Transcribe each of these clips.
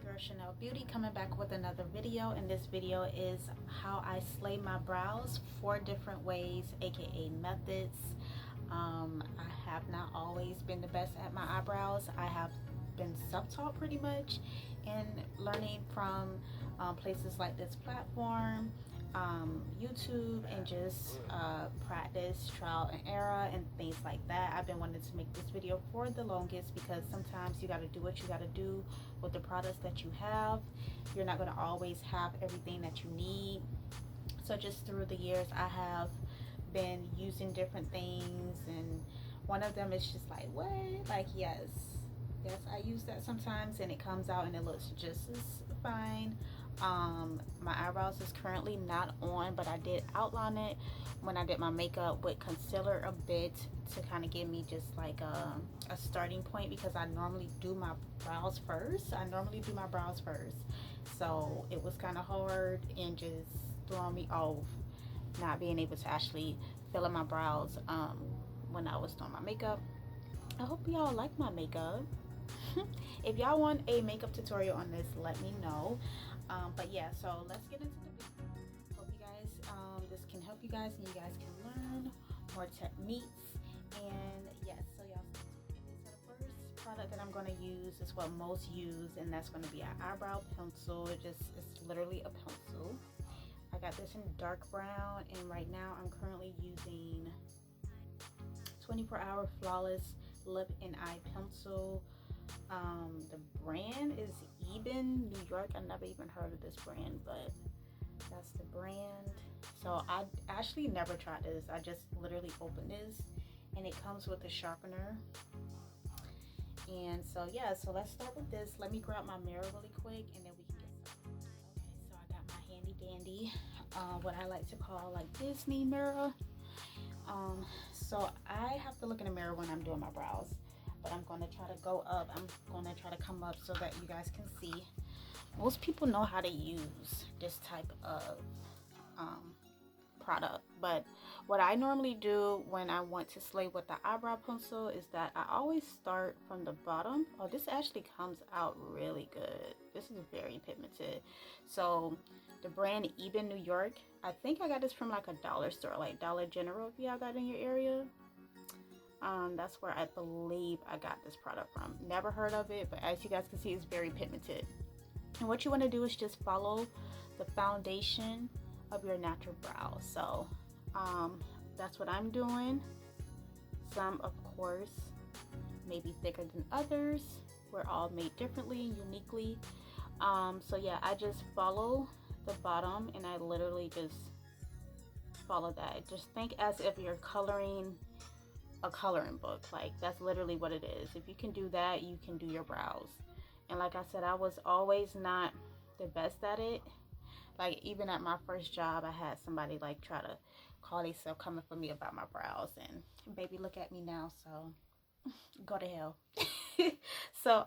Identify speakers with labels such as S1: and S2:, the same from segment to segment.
S1: your girl Chenelle Beauty, coming back with another video, and this video is how I slay my brows, 4 different ways, aka methods. I have not always been the best at my eyebrows. I have been self-taught pretty much, and learning from places like this platform, YouTube, and just practice, trial and error, and things like that. I've been wanting to make this video for the longest because sometimes you got to do what you got to do with the products that you have. You're not going to always have everything that you need. So just through the years, I have been using different things, and one of them is just like, what? Like, yes, I use that sometimes, and it comes out and it looks just as fine. My eyebrows is currently not on, but I did outline it when I did my makeup with concealer a bit to kind of give me just like a starting point, because I normally do my brows first. So it was kind of hard and just throwing me off not being able to actually fill in my brows when I was doing my makeup. I hope y'all like my makeup. If y'all want a makeup tutorial on this, let me know. But yeah, so let's get into the video. Hope you guys, this can help you guys, and you guys can learn more techniques. And yes, so y'all, so the first product that I'm going to use is what most use, and that's going to be an eyebrow pencil. It's literally a pencil. I got this in dark brown, and right now I'm currently using 24-hour Flawless Lip and Eye Pencil. The brand is Eben New York. I never even heard of this brand, but that's the brand. So I actually never tried this. I just literally opened this, and it comes with a sharpener. And so yeah, so let's start with this. Let me grab my mirror really quick, and then we can get started. Okay, so I got my handy dandy, what I like to call like Disney mirror. So I have to look in the mirror when I'm doing my brows, but I'm going to try to go up. I'm going to try to come up so that you guys can see. Most people know how to use this type of product, but what I normally do when I want to slay with the eyebrow pencil is that I always start from the bottom. Oh, this actually comes out really good. This is very pigmented. So the brand Eben New York, I think I got this from like a dollar store, like Dollar General, if y'all got in your area. That's where I believe I got this product from. Never heard of it, but as you guys can see, it's very pigmented. And what you want to do is just follow the foundation of your natural brow. So that's what I'm doing. Some, of course, may be thicker than others. We're all made differently and uniquely. So yeah, I just follow the bottom, and I literally just follow that. Just think as if you're coloring a coloring book. Like, that's literally what it is. If you can do that, you can do your brows. And like I said, I was always not the best at it. Like, even at my first job, I had somebody like try to call themselves coming for me about my brows, and baby, look at me now. So go to hell. So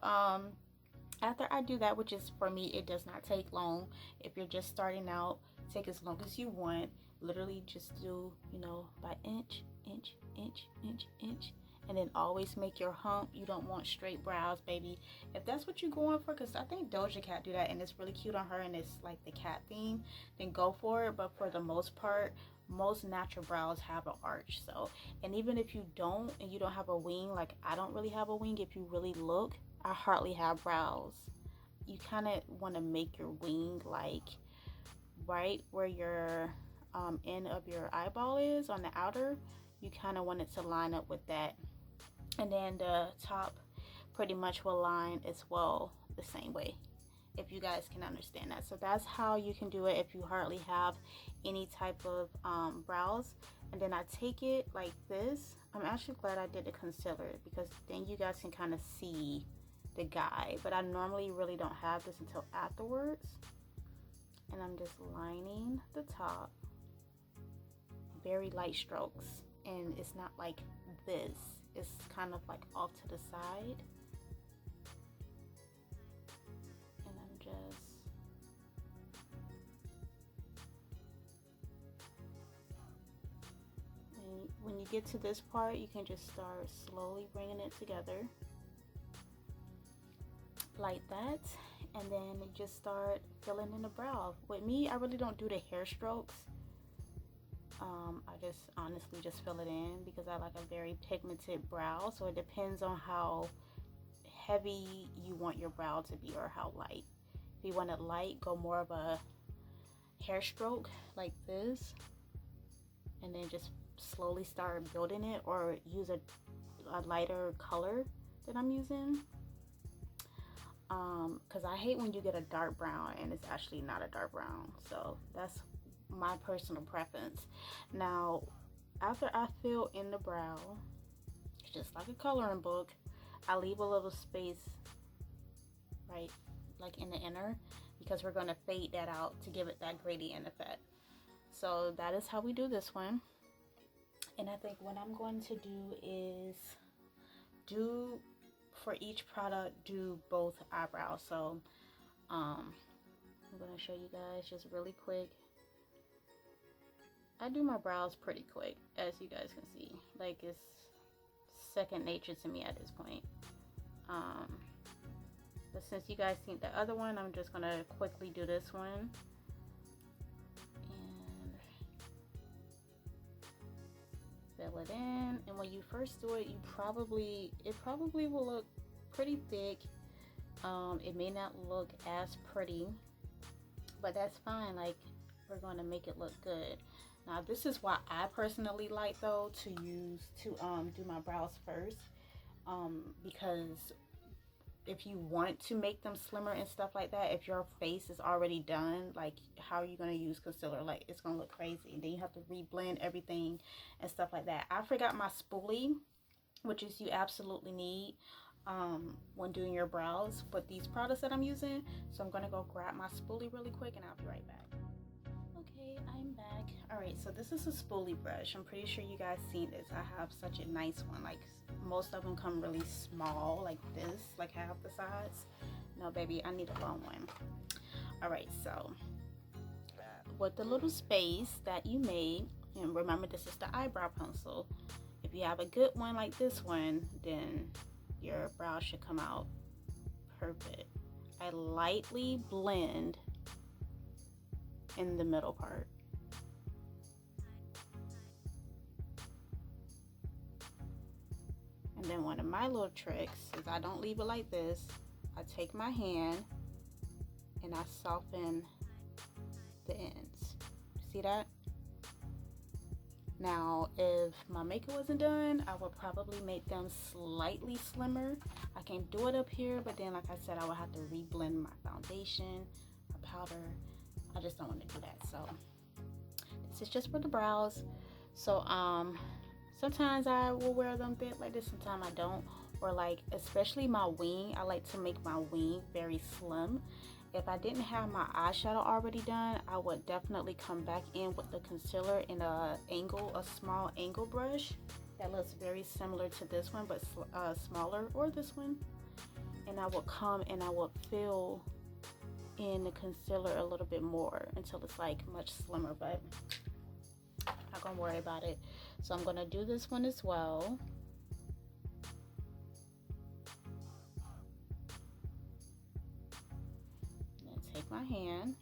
S1: after I do that, which is, for me, it does not take long. If you're just starting out, take as long as you want. Literally just do, you know, by inch, and then always make your hump. You don't want straight brows, baby. If that's what you're going for, because I think Doja Cat do that, and it's really cute on her, and it's like the cat theme, then go for it. But for the most part, most natural brows have an arch. So, and even if you don't, and you don't have a wing, like I don't really have a wing, if you really look, I hardly have brows. You kind of want to make your wing like right where your end of your eyeball is on the outer. You kind of want it to line up with that, and then the top pretty much will line as well the same way, if you guys can understand that. So that's how you can do it if you hardly have any type of brows. And then I take it like this. I'm actually glad I did the concealer, because then you guys can kind of see the guide, but I normally really don't have this until afterwards. And I'm just lining the top, very light strokes, and it's not like this, it's kind of like off to the side. And I'm just when you get to this part, you can just start slowly bringing it together. like that, and then just start filling in the brow. With me, I really don't do the hair strokes. I just honestly just fill it in because I like a very pigmented brow, so it depends on how heavy you want your brow to be or how light. If you want it light, go more of a hair stroke like this, and then just slowly start building it, or use a lighter color that I'm using, because I hate when you get a dark brown and it's actually not a dark brown. So that's my personal preference. Now after I fill in the brow, just like a coloring book, I leave a little space right like in the inner, because we're going to fade that out to give it that gradient effect. So that is how we do this one. And I think what I'm going to do is do, for each product, do both eyebrows. So I'm going to show you guys just really quick. I do my brows pretty quick, as you guys can see. Like, it's second nature to me at this point. But since you guys seen the other one, I'm just going to quickly do this one. Fill it in, and when you first do it, it probably will look pretty thick. It may not look as pretty, but that's fine. Like, we're going to make it look good. Now this is why I personally like though to do my brows first, because if you want to make them slimmer and stuff like that, if your face is already done, like, how are you going to use concealer? Like, it's going to look crazy. And then you have to reblend everything and stuff like that. I forgot my spoolie, which is you absolutely need when doing your brows with these products that I'm using. So I'm going to go grab my spoolie really quick and I'll be right back. Okay, I'm back. Alright, so this is a spoolie brush. I'm pretty sure you guys seen this. I have such a nice one. Like, most of them come really small, like this, like half the size. No, baby, I need a long one. Alright, so with the little space that you made, and remember this is the eyebrow pencil. If you have a good one like this one, then your brow should come out perfect. I lightly blend in the middle part. And then one of my little tricks is I don't leave it like this. I take my hand and I soften the ends. See that? Now, if my makeup wasn't done, I would probably make them slightly slimmer. I can do it up here, but then, like I said, I would have to reblend my foundation, my powder. I just don't want to do that. So this is just for the brows. So sometimes I will wear them thick like this, sometimes I don't. Or like, especially my wing, I like to make my wing very slim. If I didn't have my eyeshadow already done, I would definitely come back in with the concealer in a small angle brush that looks very similar to this one, but smaller, or this one. And I would come and I would fill in the concealer a little bit more until it's like much slimmer, but not gonna worry about it. So I'm gonna do this one as well. Take my hand,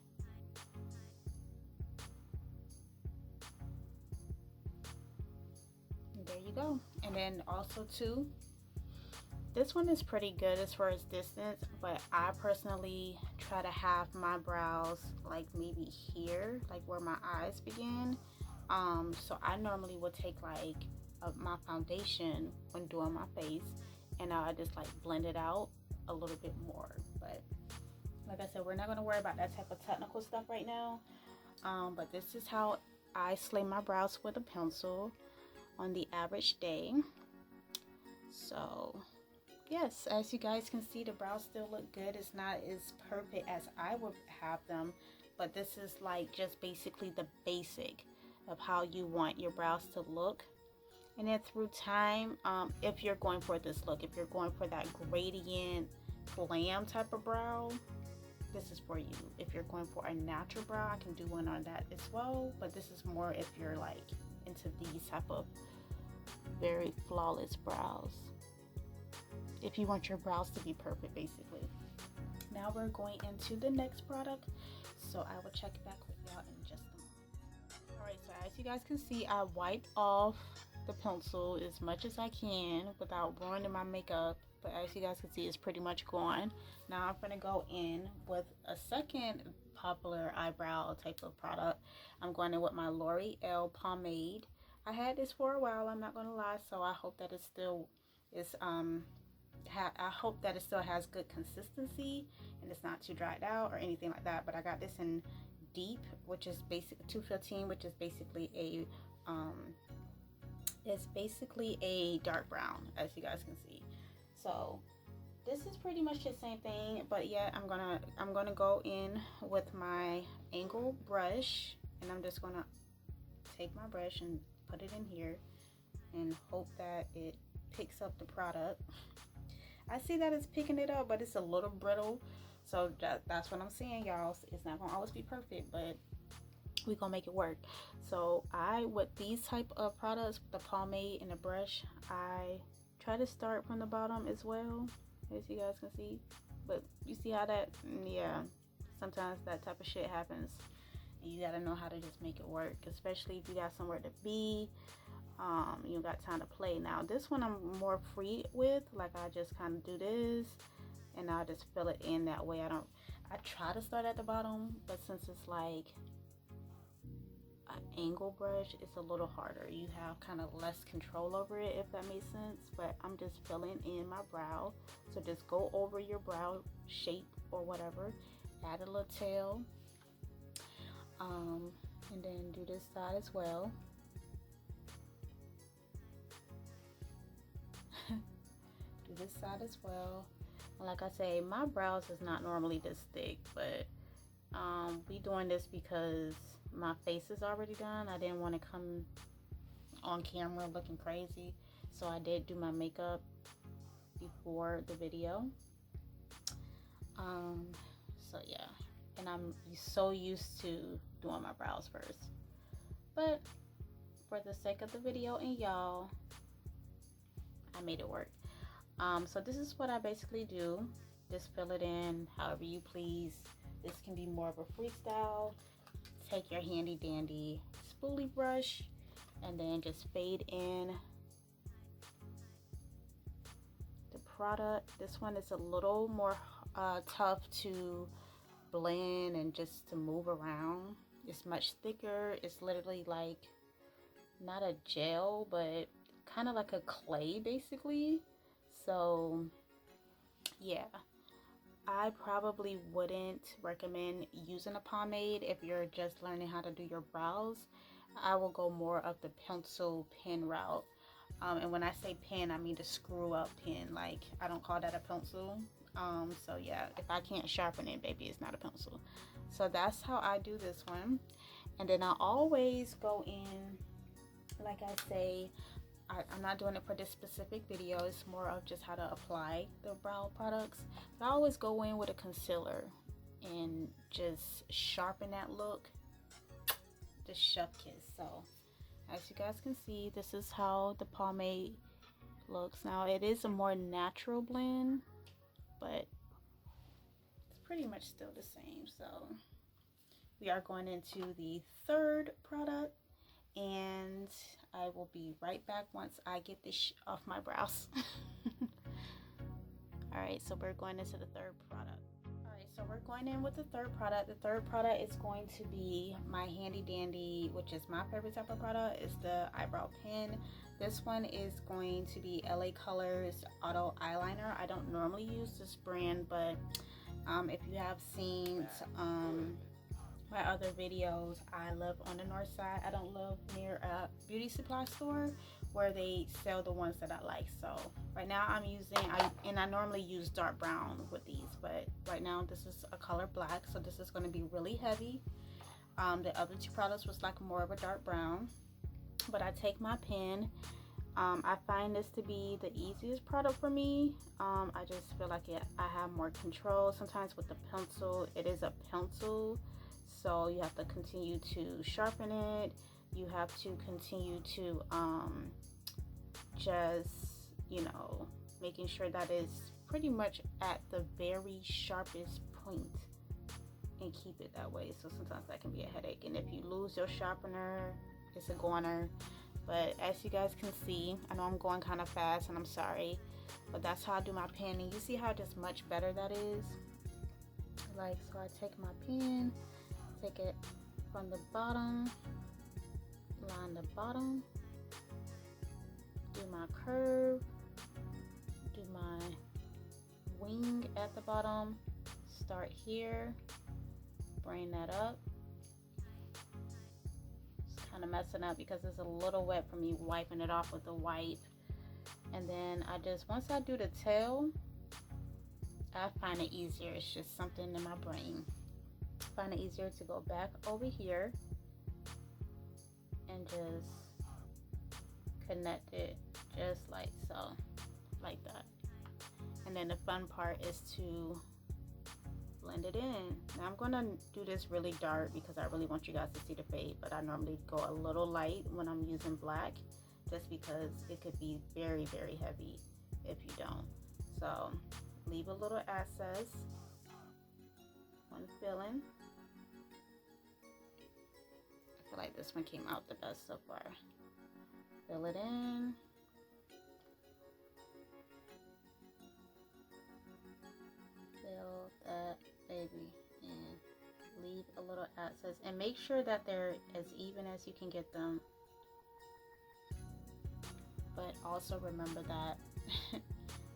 S1: and there you go. And then also too, this one is pretty good as far as distance, but I personally try to have my brows like maybe here, like where my eyes begin. So I normally would take like my foundation when doing my face, and I just like blend it out a little bit more. But like I said, we're not going to worry about that type of technical stuff right now. But this is how I slay my brows with a pencil on the average day. So yes, as you guys can see, the brows still look good. It's not as perfect as I would have them, but this is like just basically the basic of how you want your brows to look. And then through time, if you're going for this look, if you're going for that gradient glam type of brow, this is for you. If you're going for a natural brow, I can do one on that as well, but this is more if you're like into these type of very flawless brows, if you want your brows to be perfect basically. Now we're going into the next product, so I will check back with y'all in just a moment. Alright, so as you guys can see, I wiped off the pencil as much as I can without ruining my makeup, but as you guys can see, it's pretty much gone. Now I'm gonna go in with a second popular eyebrow type of product. I'm going in with my L'Oreal Pomade. I had this for a while, I'm not gonna lie, so I hope that it still is I hope that it still has good consistency and it's not too dried out or anything like that. But I got this in deep, which is basic 215, which is basically a it's basically a dark brown, as you guys can see. So this is pretty much the same thing, but yeah, I'm gonna go in with my angle brush, and I'm just gonna take my brush and put it in here and hope that it picks up the product. I see that it's picking it up, but it's a little brittle, so that's what I'm saying, y'all. It's not gonna always be perfect, but we're gonna make it work. So with these type of products, the pomade and the brush, I try to start from the bottom as well, as you guys can see. But you see how that, yeah, sometimes that type of shit happens, and you gotta know how to just make it work, especially if you got somewhere to be. You got time to play. Now this one I'm more free with, like I just kind of do this and I'll just fill it in that way. I try to start at the bottom, but since it's like an angle brush, it's a little harder. You have kind of less control over it, if that makes sense. But I'm just filling in my brow, so just go over your brow shape or whatever, add a little tail, and then do this side as well. Do this side as well. And like I say, my brows is not normally this thick, but we doing this because my face is already done. I didn't want to come on camera looking crazy, so I did do my makeup before the video. So yeah, and I'm so used to doing my brows first, but for the sake of the video and y'all, I made it work. So this is what I basically do. Just fill it in however you please. This can be more of a freestyle. Take your handy dandy spoolie brush and then just fade in the product. This one is a little more tough to blend and just to move around. It's much thicker. It's literally like not a gel, but kind of like a clay basically. So yeah, I probably wouldn't recommend using a pomade if you're just learning how to do your brows. I will go more of the pencil pen route. And when I say pen, I mean the screw up pen. Like, I don't call that a pencil. So yeah, if I can't sharpen it, baby, it's not a pencil. So that's how I do this one. And then I always go in, like I say, I'm not doing it for this specific video. It's more of just how to apply the brow products. But I always go in with a concealer and just sharpen that look. Just chef kiss. So as you guys can see, this is how the pomade looks. Now it is a more natural blend, but it's pretty much still the same. So we are going into the third product, and I will be right back once I get this off my brows. Alright, so we're going into the third product. Alright, so we're going in with the third product. The third product is going to be my handy dandy, which is my favorite type of product, is the eyebrow pen. This one is going to be LA Colors Auto Eyeliner. I don't normally use this brand, but if you have seen my other videos, I live on the north side. I don't live near a beauty supply store where they sell the ones that I like. So right now I'm using, I normally use dark brown with these, but right now this is a color black, so this is going to be really heavy. The other two products was like more of a dark brown, but I take my pen. I find this to be the easiest product for me. I just feel like I have more control. Sometimes with the pencil, it is a pencil, so you have to continue to sharpen it. You have to continue to just, you know, making sure that it's pretty much at the very sharpest point and keep it that way. So sometimes that can be a headache, and if you lose your sharpener, it's a goner. But as you guys can see, I know I'm going kind of fast and I'm sorry, but that's how I do my pen. And you see how just much better that is? Like, so I take my pen, take it from the bottom, line the bottom, do my curve, do my wing at the bottom, start here, bring that up. It's kind of messing up because it's a little wet for me wiping it off with the wipe. And then I just, once I do the tail, I find it easier. It's just something in my brain. I find it easier to go back over here and just connect it just like so, like that. And then the fun part is to blend it in. Now I'm gonna do this really dark because I really want you guys to see the fade, but I normally go a little light when I'm using black, just because it could be very, very heavy if you don't. So leave a little excess when filling. I feel like this one came out the best so far. Fill it in. Fill that baby in. Leave a little excess and make sure that they're as even as you can get them. But also remember that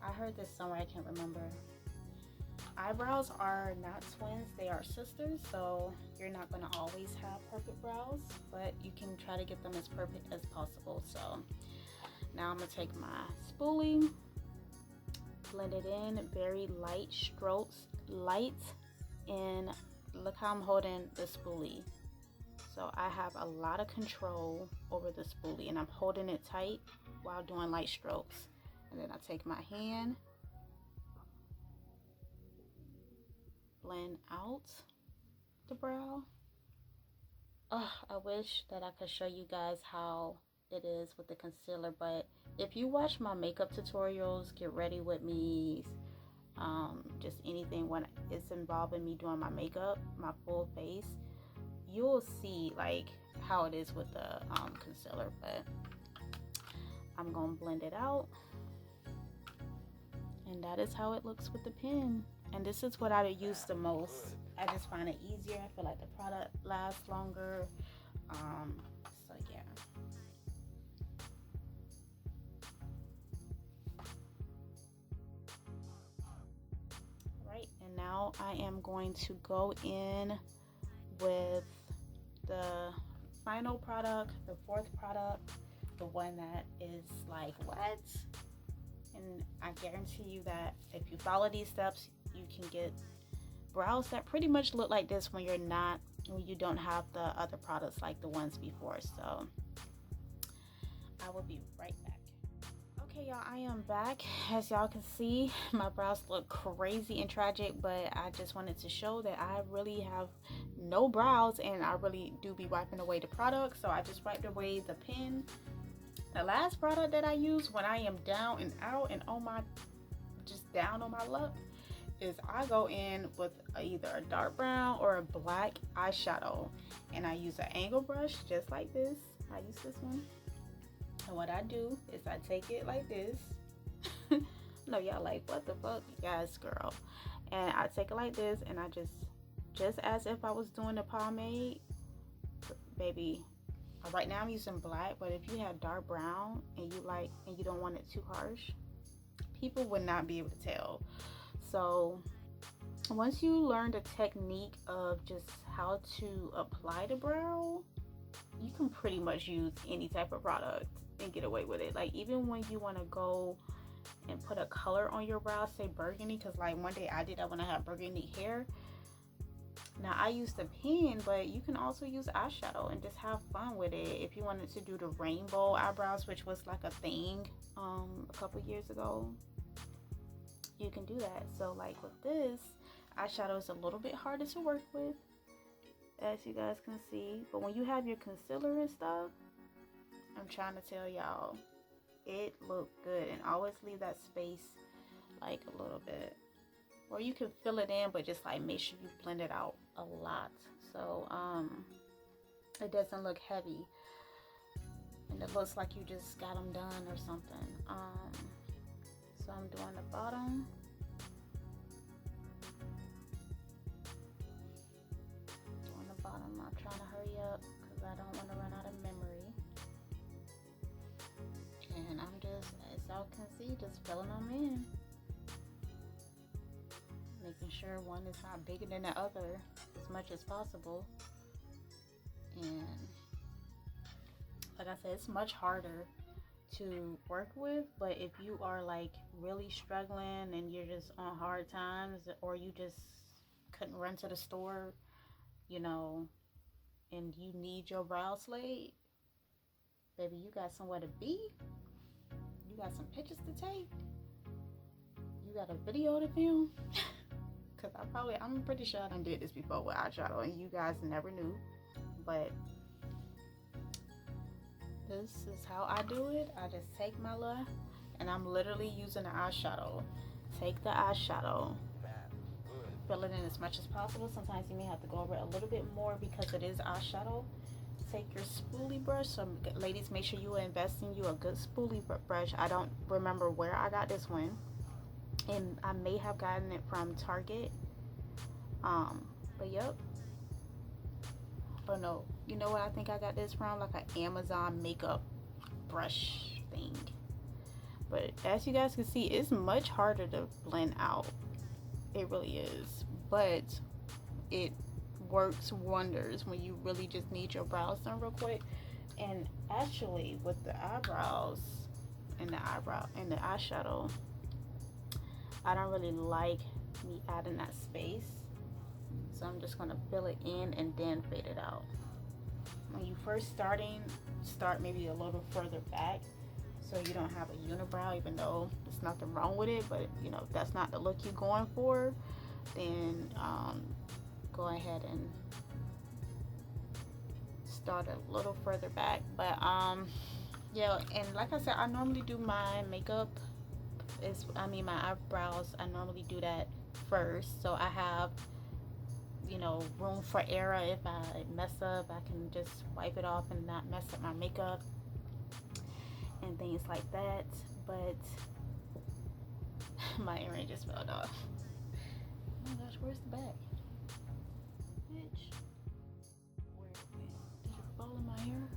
S1: I heard this somewhere, I can't remember. Eyebrows are not twins, they are sisters, so you're not going to always have perfect brows, but you can try to get them as perfect as possible. So now I'm going to take my spoolie, blend it in, very light strokes, light, and look how I'm holding the spoolie. So I have a lot of control over the spoolie, and I'm holding it tight while doing light strokes. And then I take my hand, blend out the brow. Oh, I wish that I could show you guys how it is with the concealer, but if you watch my makeup tutorials, get ready with me, just anything when it's involving me doing my makeup, my full face, you'll see like how it is with the concealer. But I'm gonna blend it out, and that is how it looks with the pen. And this is what I use the most. I just find it easier. I feel like the product lasts longer. So yeah. Right, and now I am going to go in with the final product, the fourth product, the one that is like what? And I guarantee you that if you follow these steps, you can get brows that pretty much look like this when you don't have the other products like the ones before. So I will be right back. Okay, y'all, I am back. As y'all can see, my brows look crazy and tragic, but I just wanted to show that I really have no brows, and I really do be wiping away the product. So I just wiped away the pen. The last product that I use when I am down and out and just down on my luck is I go in with either a dark brown or a black eyeshadow, and I use an angle brush just like this. I use this one, and what I do is I take it like this. No, y'all like, what the fuck? Yes, girl. And I take it like this, and I just as if I was doing the pomade, baby. Right now I'm using black, but if you have dark brown and you don't want it too harsh, people would not be able to tell. So once you learn the technique of just how to apply the brow, you can pretty much use any type of product and get away with it. Like even when you want to go and put a color on your brow, say burgundy, because like one day I did that when I had burgundy hair. Now I use the pen, but you can also use eyeshadow and just have fun with it. If you wanted to do the rainbow eyebrows, which was like a thing a couple years ago, you can do that. So like with this, eyeshadow is a little bit harder to work with, as you guys can see. But when you have your concealer and stuff, I'm trying to tell y'all, it looked good. And always leave that space like a little bit, or you can fill it in, but just like make sure you blend it out a lot, so it doesn't look heavy and it looks like you just got them done or something. So I'm doing the bottom. Doing the bottom. I'm trying to hurry up because I don't want to run out of memory. And I'm just, as y'all can see, just filling them in. Making sure one is not bigger than the other as much as possible. And like I said, it's much harder to work with, but if you are like really struggling and you're just on hard times, or you just couldn't run to the store, you know, and you need your brows slayed, baby, you got somewhere to be, you got some pictures to take, you got a video to film. Because I'm pretty sure I done did this before with eyeshadow and you guys never knew, but this is how I do it. I just take my little, and I'm literally using the eyeshadow. Take the eyeshadow, fill it in as much as possible. Sometimes you may have to go over it a little bit more because it is eyeshadow. Take your spoolie brush. So ladies, make sure you are investing you a good spoolie brush. I don't remember where I got this one, and I may have gotten it from Target. But yep. Oh no, you know what I think I got this from? Like an Amazon makeup brush thing. But as you guys can see, it's much harder to blend out. It really is. But it works wonders when you really just need your brows done real quick. And actually with the eyebrows and the eyeshadow, I don't really like me adding that space. So I'm just gonna fill it in and then fade it out. When you first start maybe a little further back so you don't have a unibrow, even though there's nothing wrong with it, but you know, if that's not the look you're going for, then go ahead and start a little further back. But yeah, and like I said, I normally do my makeup, my eyebrows, I normally do that first, so I have, you know, room for error. If I mess up, I can just wipe it off and not mess up my makeup and things like that. But my earring just fell off. Oh my gosh, where's the back? Bitch. Where did it fall in my hair?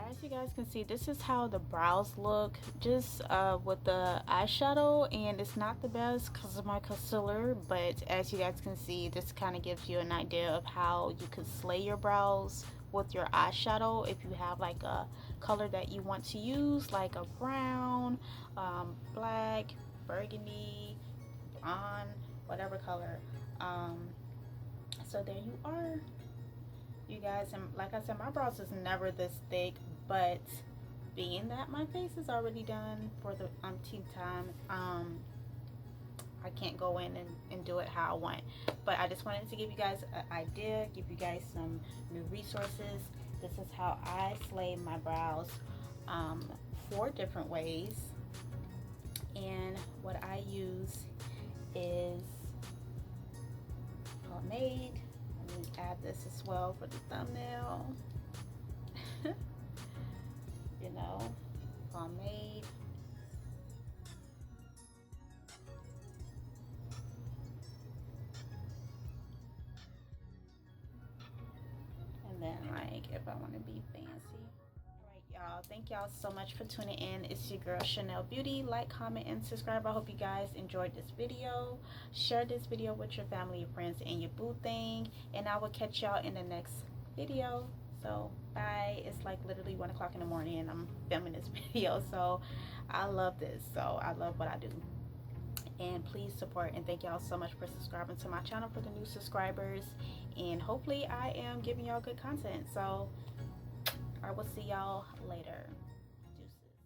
S1: As you guys can see, this is how the brows look just with the eyeshadow, and it's not the best because of my concealer, but as you guys can see, this kind of gives you an idea of how you could slay your brows with your eyeshadow. If you have like a color that you want to use, like a brown, black, burgundy, blonde, whatever color, so there you are, you guys. And like I said, my brows is never this thick, but being that my face is already done for the umpteenth time, I can't go in and do it how I want. But I just wanted to give you guys an idea, give you guys some new resources. This is how I slay my brows 4 different ways, and what I use is Pomade. Let me add this as well for the thumbnail. You know, Pomade. And then, like, if I want to be fancy. Alright, y'all. Thank y'all so much for tuning in. It's your girl, Chenelle Beauty. Like, comment, and subscribe. I hope you guys enjoyed this video. Share this video with your family, your friends, and your boo thing. And I will catch y'all in the next video. So bye. It's like literally 1 o'clock in the morning and I'm filming this video, so I love this. So I love what I do, and please support, and thank y'all so much for subscribing to my channel for the new subscribers, and hopefully I am giving y'all good content. So I will see y'all later.